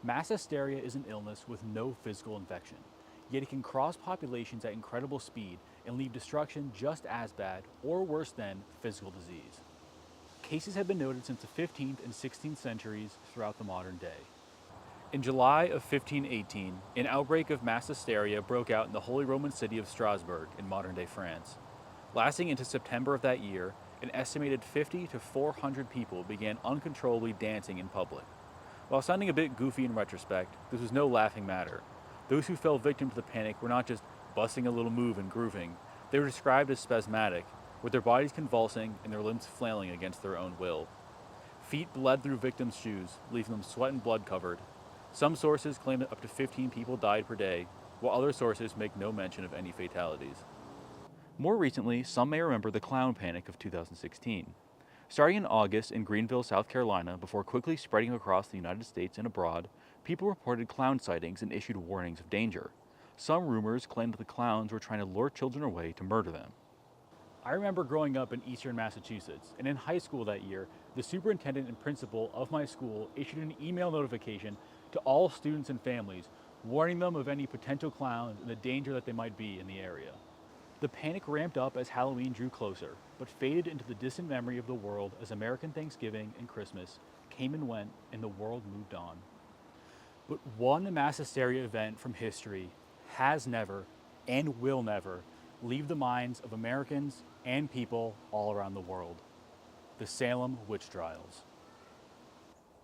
Mass hysteria is an illness with no physical infection, yet it can cross populations at incredible speed and leave destruction just as bad or worse than physical disease. Cases have been noted since the 15th and 16th centuries throughout the modern day. In July of 1518, an outbreak of mass hysteria broke out in the Holy Roman city of Strasbourg in modern-day France. Lasting into September of that year, an estimated 50 to 400 people began uncontrollably dancing in public. While sounding a bit goofy in retrospect, this was no laughing matter. Those who fell victim to the panic were not just busting a little move and grooving, they were described as spasmodic, with their bodies convulsing and their limbs flailing against their own will. Feet bled through victims' shoes, leaving them sweat and blood covered. Some sources claim that up to 15 people died per day, while other sources make no mention of any fatalities. More recently, some may remember the clown panic of 2016. Starting in August in Greenville, South Carolina, before quickly spreading across the United States and abroad, people reported clown sightings and issued warnings of danger. Some rumors claimed that the clowns were trying to lure children away to murder them. I remember growing up in eastern Massachusetts, and in high school that year, the superintendent and principal of my school issued an email notification to all students and families, warning them of any potential clowns and the danger that they might be in the area. The panic ramped up as Halloween drew closer, but faded into the distant memory of the world as American Thanksgiving and Christmas came and went and the world moved on. But one mass hysteria event from history has never and will never leave the minds of Americans and people all around the world: the Salem Witch Trials.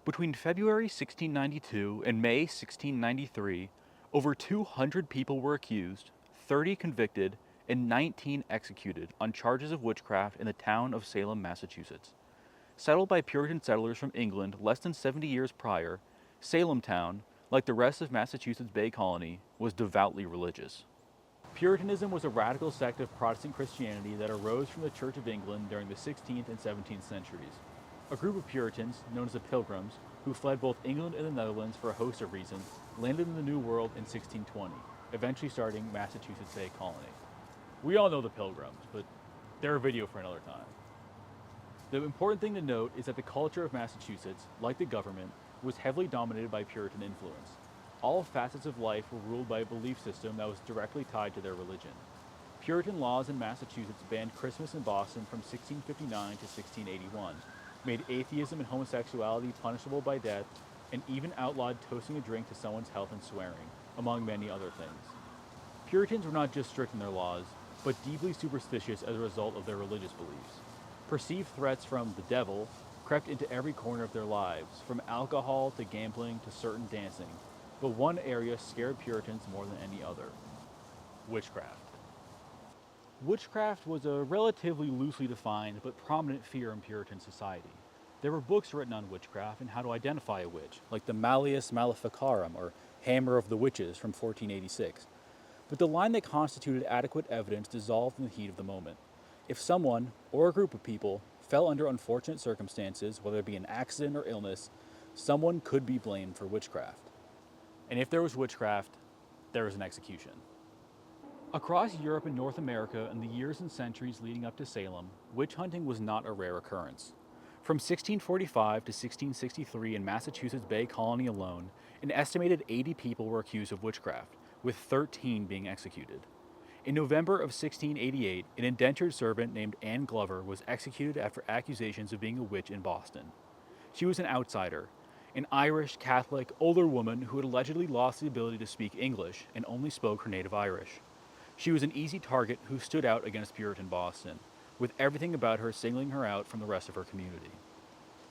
Between February 1692 and May 1693, over 200 people were accused, 30 convicted, and 19 executed on charges of witchcraft in the town of Salem, Massachusetts. Settled by Puritan settlers from England less than 70 years prior, Salem town, like the rest of Massachusetts Bay Colony, was devoutly religious. Puritanism was a radical sect of Protestant Christianity that arose from the Church of England during the 16th and 17th centuries. A group of Puritans, known as the Pilgrims, who fled both England and the Netherlands for a host of reasons, landed in the New World in 1620, eventually starting Massachusetts Bay Colony. We all know the Pilgrims, but they're a video for another time. The important thing to note is that the culture of Massachusetts, like the government, was heavily dominated by Puritan influence. All facets of life were ruled by a belief system that was directly tied to their religion. Puritan laws in Massachusetts banned Christmas in Boston from 1659 to 1681, made atheism and homosexuality punishable by death, and even outlawed toasting a drink to someone's health and swearing, among many other things. Puritans were not just strict in their laws, but deeply superstitious as a result of their religious beliefs. Perceived threats from the devil crept into every corner of their lives, from alcohol to gambling to certain dancing. But one area scared Puritans more than any other: witchcraft. Witchcraft was a relatively loosely defined but prominent fear in Puritan society. There were books written on witchcraft and how to identify a witch, like the Malleus Maleficarum, or Hammer of the Witches from 1486. But the line that constituted adequate evidence dissolved in the heat of the moment. If someone, or a group of people, fell under unfortunate circumstances, whether it be an accident or illness, someone could be blamed for witchcraft. And if there was witchcraft, there was an execution. Across Europe and North America in the years and centuries leading up to Salem, witch hunting was not a rare occurrence. From 1645 to 1663 in Massachusetts Bay Colony alone, an estimated 80 people were accused of witchcraft, with 13 being executed. In November of 1688, an indentured servant named Anne Glover was executed after accusations of being a witch in Boston. She was an outsider, an Irish, Catholic, older woman who had allegedly lost the ability to speak English and only spoke her native Irish. She was an easy target who stood out against Puritan Boston, with everything about her singling her out from the rest of her community.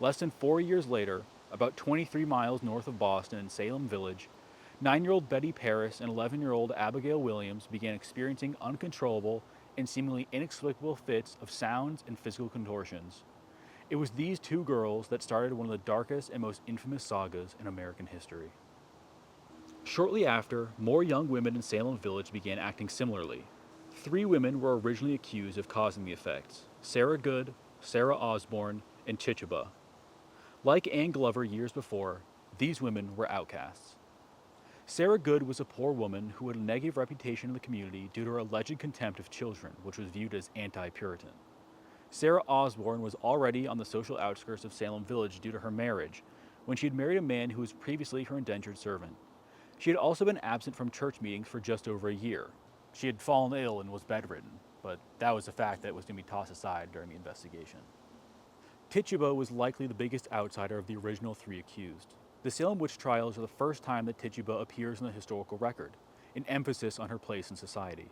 Less than 4 years later, about 23 miles north of Boston in Salem Village, 9-year-old Betty Paris and 11-year-old Abigail Williams began experiencing uncontrollable and seemingly inexplicable fits of sounds and physical contortions. It was these two girls that started one of the darkest and most infamous sagas in American history. Shortly after, more young women in Salem Village began acting similarly. 3 women were originally accused of causing the effects: Sarah Good, Sarah Osborne, and Chichaba. Like Anne Glover years before, these women were outcasts. Sarah Good was a poor woman who had a negative reputation in the community due to her alleged contempt of children, which was viewed as anti-Puritan. Sarah Osborne was already on the social outskirts of Salem Village due to her marriage, when she had married a man who was previously her indentured servant. She had also been absent from church meetings for just over a year. She had fallen ill and was bedridden, but that was a fact that was going to be tossed aside during the investigation. Tituba was likely the biggest outsider of the original three accused. The Salem Witch Trials are the first time that Tituba appears in the historical record, an emphasis on her place in society.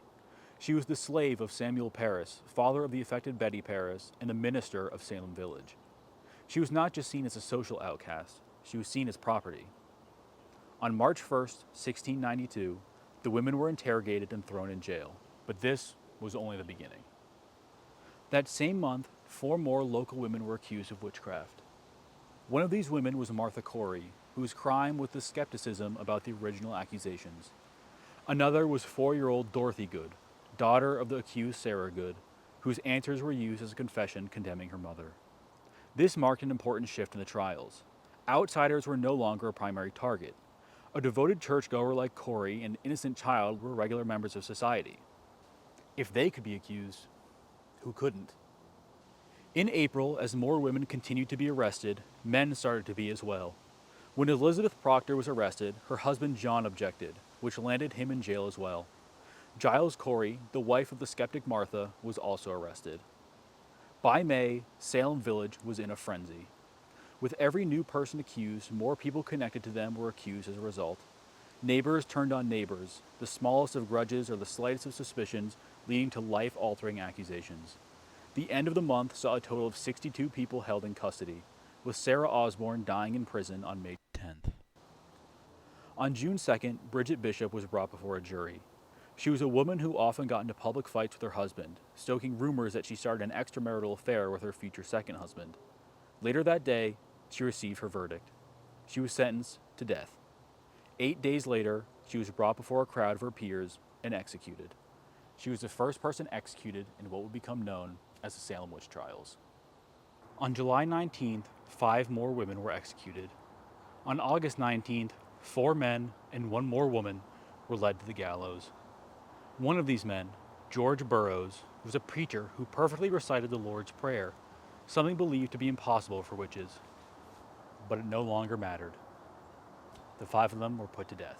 She was the slave of Samuel Parris, father of the affected Betty Parris, and the minister of Salem Village. She was not just seen as a social outcast, she was seen as property. On March 1st, 1692, the women were interrogated and thrown in jail, but this was only the beginning. That same month, 4 more local women were accused of witchcraft. One of these women was Martha Corey, whose crime was the skepticism about the original accusations. Another was 4-year-old Dorothy Good, daughter of the accused Sarah Good, whose answers were used as a confession condemning her mother. This marked an important shift in the trials. Outsiders were no longer a primary target. A devoted churchgoer like Corey and an innocent child were regular members of society. If they could be accused, who couldn't? In April, as more women continued to be arrested, men started to be as well. When Elizabeth Proctor was arrested, her husband John objected, which landed him in jail as well. Giles Corey, the wife of the skeptic Martha, was also arrested. By May, Salem Village was in a frenzy. With every new person accused, more people connected to them were accused as a result. Neighbors turned on neighbors, the smallest of grudges or the slightest of suspicions, leading to life-altering accusations. The end of the month saw a total of 62 people held in custody, with Sarah Osborne dying in prison on May 10th. On June 2nd, Bridget Bishop was brought before a jury. She was a woman who often got into public fights with her husband, stoking rumors that she started an extramarital affair with her future second husband. Later that day, she received her verdict. She was sentenced to death. 8 days later, she was brought before a crowd of her peers and executed. She was the first person executed in what would become known as the Salem Witch Trials. On July 19th, 5 more women were executed. On August 19th, 4 men and 1 more woman were led to the gallows. One of these men, George Burroughs, was a preacher who perfectly recited the Lord's Prayer, something believed to be impossible for witches. But it no longer mattered. The 5 of them were put to death.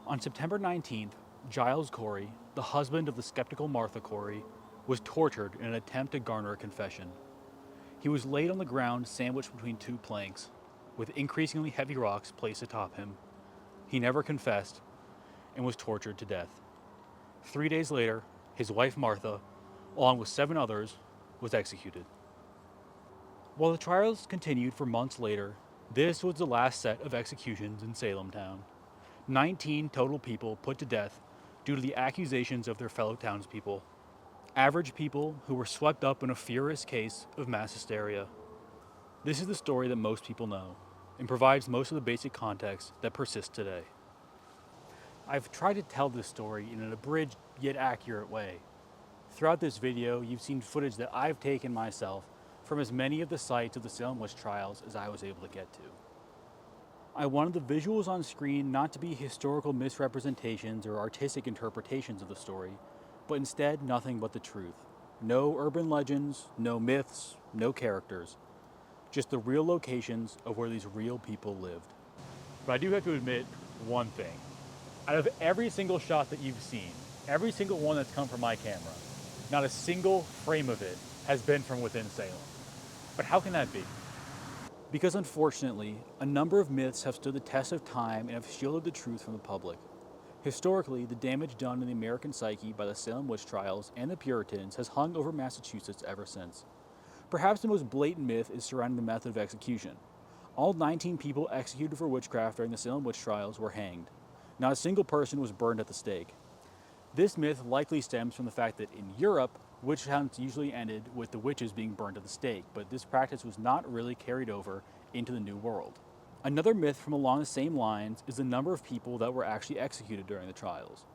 On September 19th, Giles Corey, the husband of the skeptical Martha Corey, was tortured in an attempt to garner a confession. He was laid on the ground sandwiched between 2 planks, with increasingly heavy rocks placed atop him. He never confessed and was tortured to death. 3 days later, his wife Martha, along with 7 others, was executed. While the trials continued for months later, this was the last set of executions in Salem town. 19 total people put to death due to the accusations of their fellow townspeople. Average people who were swept up in a furious case of mass hysteria. This is the story that most people know, and provides most of the basic context that persists today. I've tried to tell this story in an abridged yet accurate way. Throughout this video, you've seen footage that I've taken myself from as many of the sites of the Salem Witch Trials as I was able to get to. I wanted the visuals on screen not to be historical misrepresentations or artistic interpretations of the story, but instead nothing but the truth. No urban legends, no myths, no characters. Just the real locations of where these real people lived. But I do have to admit one thing. Out of every single shot that you've seen, every single one that's come from my camera, not a single frame of it has been from within Salem. But how can that be? Because unfortunately, a number of myths have stood the test of time and have shielded the truth from the public. Historically, the damage done in the American psyche by the Salem Witch Trials and the Puritans has hung over Massachusetts ever since. Perhaps the most blatant myth is surrounding the method of execution. All 19 people executed for witchcraft during the Salem Witch Trials were hanged. Not a single person was burned at the stake. This myth likely stems from the fact that in Europe, witch hunts usually ended with the witches being burned at the stake, but this practice was not really carried over into the New World. Another myth from along the same lines is the number of people that were actually executed during the trials.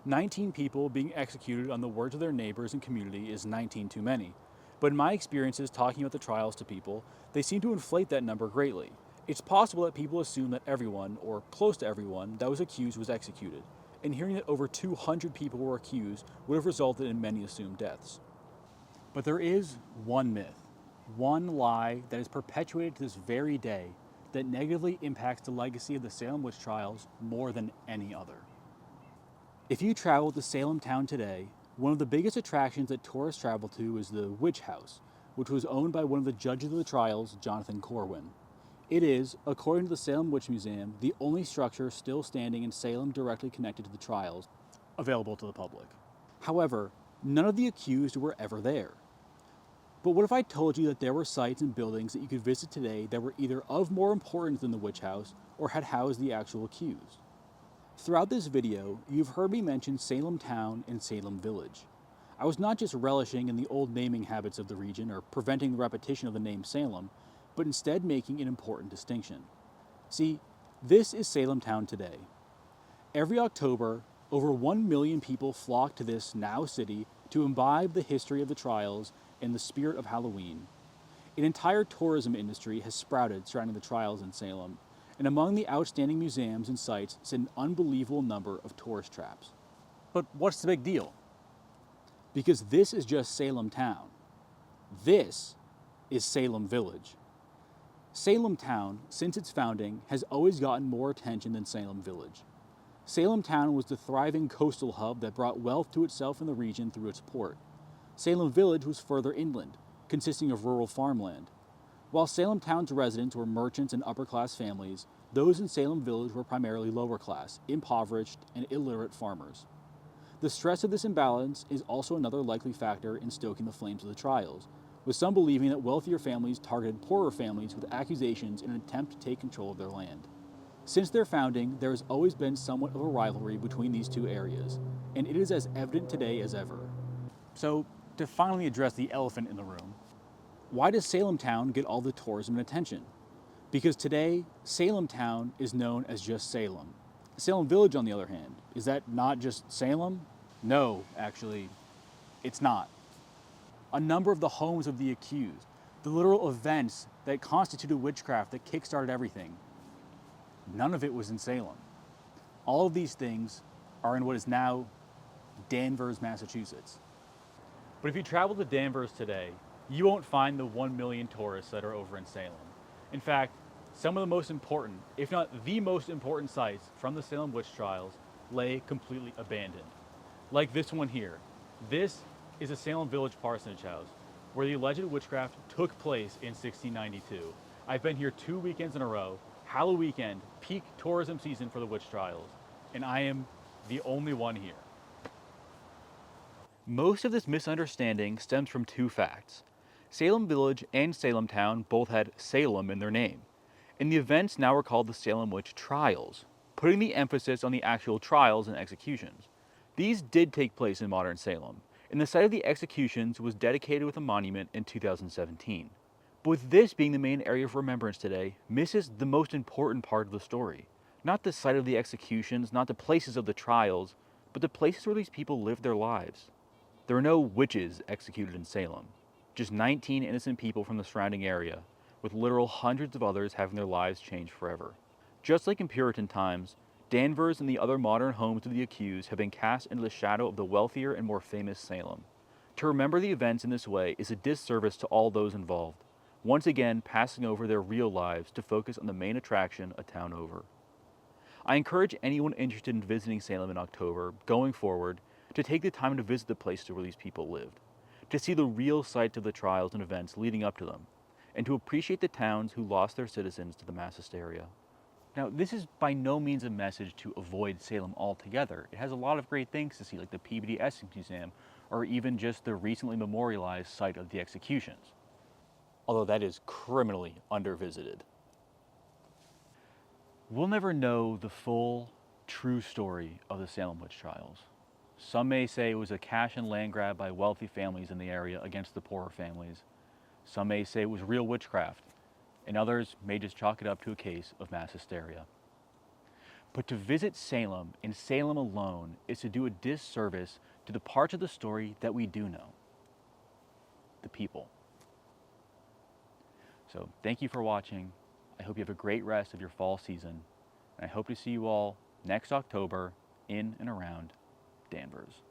19 people being executed on the words of their neighbors and community is 19 too many. But in my experiences talking about the trials to people, they seem to inflate that number greatly. It's possible that people assume that everyone, or close to everyone, that was accused was executed, and hearing that over 200 people were accused would have resulted in many assumed deaths. But there is one myth, one lie that is perpetuated to this very day, that negatively impacts the legacy of the Salem Witch Trials more than any other. If you travel to Salem town today, one of the biggest attractions that tourists travel to is the Witch House, which was owned by one of the judges of the trials, Jonathan Corwin. It is, according to the Salem Witch Museum, the only structure still standing in Salem directly connected to the trials, available to the public. However, none of the accused were ever there. But what if I told you that there were sites and buildings that you could visit today that were either of more importance than the Witch House or had housed the actual accused? Throughout this video, you've heard me mention Salem Town and Salem Village. I was not just relishing in the old naming habits of the region or preventing the repetition of the name Salem, but instead making an important distinction. See, this is Salem Town today. Every October, over 1 million people flock to this now city to imbibe the history of the trials and the spirit of Halloween. An entire tourism industry has sprouted surrounding the trials in Salem, and among the outstanding museums and sites sit an unbelievable number of tourist traps. But what's the big deal? Because this is just Salem Town. This is Salem Village. Salem Town, since its founding, has always gotten more attention than Salem Village. Salem Town was the thriving coastal hub that brought wealth to itself and the region through its port. Salem Village was further inland, consisting of rural farmland. While Salem Town's residents were merchants and upper-class families, those in Salem Village were primarily lower-class, impoverished, and illiterate farmers. The stress of this imbalance is also another likely factor in stoking the flames of the trials, with some believing that wealthier families targeted poorer families with accusations in an attempt to take control of their land. Since their founding, there has always been somewhat of a rivalry between these two areas, and it is as evident today as ever. So, to finally address the elephant in the room, why does Salem Town get all the tourism and attention? Because today, Salem Town is known as just Salem. Salem Village, on the other hand, is that not just Salem? No, actually, it's not. A number of the homes of the accused, the literal events that constituted witchcraft that kickstarted everything, none of it was in Salem. All of these things are in what is now Danvers, Massachusetts. But if you travel to Danvers today, you won't find the 1 million tourists that are over in Salem. In fact, some of the most important, if not the most important sites from the Salem Witch Trials lay completely abandoned. Like this one here. This is a Salem Village parsonage house where the alleged witchcraft took place in 1692. I've been here 2 weekends in a row, Halloween weekend, peak tourism season for the witch trials, and I am the only one here. Most of this misunderstanding stems from two facts. Salem Village and Salem Town both had Salem in their name, and the events now are called the Salem Witch Trials, putting the emphasis on the actual trials and executions. These did take place in modern Salem, and the site of the executions was dedicated with a monument in 2017. But with this being the main area of remembrance today, misses the most important part of the story. Not the site of the executions, not the places of the trials, but the places where these people lived their lives. There were no witches executed in Salem, just 19 innocent people from the surrounding area, with literal hundreds of others having their lives changed forever. Just like in Puritan times, Danvers and the other modern homes of the accused have been cast into the shadow of the wealthier and more famous Salem. To remember the events in this way is a disservice to all those involved, once again passing over their real lives to focus on the main attraction a town over. I encourage anyone interested in visiting Salem in October, going forward, to take the time to visit the places where these people lived, to see the real sites of the trials and events leading up to them, and to appreciate the towns who lost their citizens to the mass hysteria. Now, this is by no means a message to avoid Salem altogether. It has a lot of great things to see, like the Peabody Essex Museum, or even just the recently memorialized site of the executions, although that is criminally undervisited. We'll never know the full, true story of the Salem Witch Trials. Some may say it was a cash and land grab by wealthy families in the area against the poorer families. Some may say it was real witchcraft, and others may just chalk it up to a case of mass hysteria. But to visit Salem and Salem alone is to do a disservice to the parts of the story that we do know. The people. So thank you for watching. I hope you have a great rest of your fall season. And I hope to see you all next October in and around Danvers.